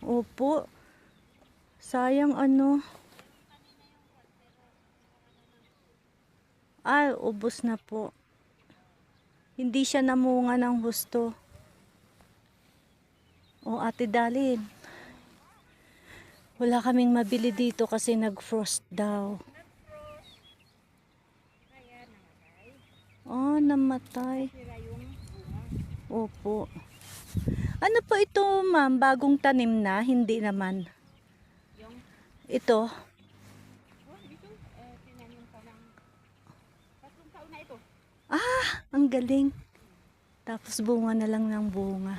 Opo. Sayang ano. Ay, ubos na po. Hindi siya namunga ng husto. O Ate Dalin. Wala kaming mabili dito kasi nag-frost daw. Oh, namatay. Opo. Ano po ito, ma'am? Bagong tanim na? Hindi naman. Ito. Ah, ang galing. Tapos bunga na lang ng bunga.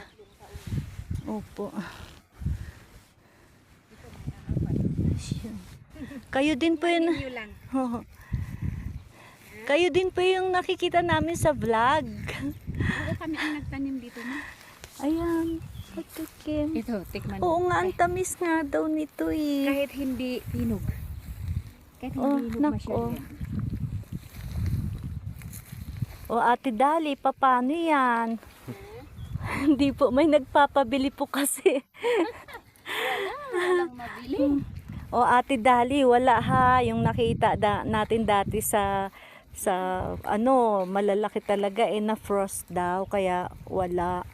Opo. Kayo din po yun. Kayo din po yung nakikita namin sa vlog. Oo, kami ang nagtanim dito na. Ayan. Patikim. Ito, tikman mo. Oo nga, ang tamis nga daw nito eh. Kahit hindi hinog. Kahit Oh, hindi hinog nako. masyado yan. O Ate Dali, paano yan? Hindi po, may nagpapabili po kasi. Walang mabili. O Ate Dali, wala ha. Yung nakita natin dati sa ano, malalaki talaga eh, na frost daw. Kaya wala.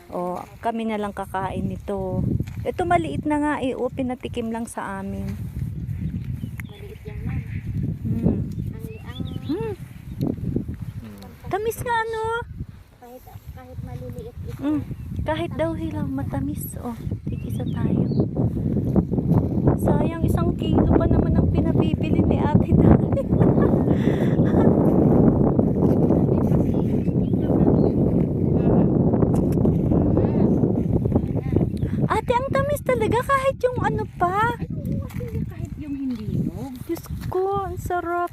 O, kami na lang kakain nito. Ito maliit na nga eh. O, pinatikim lang sa amin. Maliit yan, ma'am. Hmm. Tamis nga ano. Kahit maliliit ito. Kahit daw hilang matamis. O, tig-isa tayo. Sayang, 1 kilo pa naman ang pinabibili ni Ate Dali. Ate, ang tamis talaga kahit yung ano pa. Kahit yung hindi hinog. Diyos ko, ang sarap.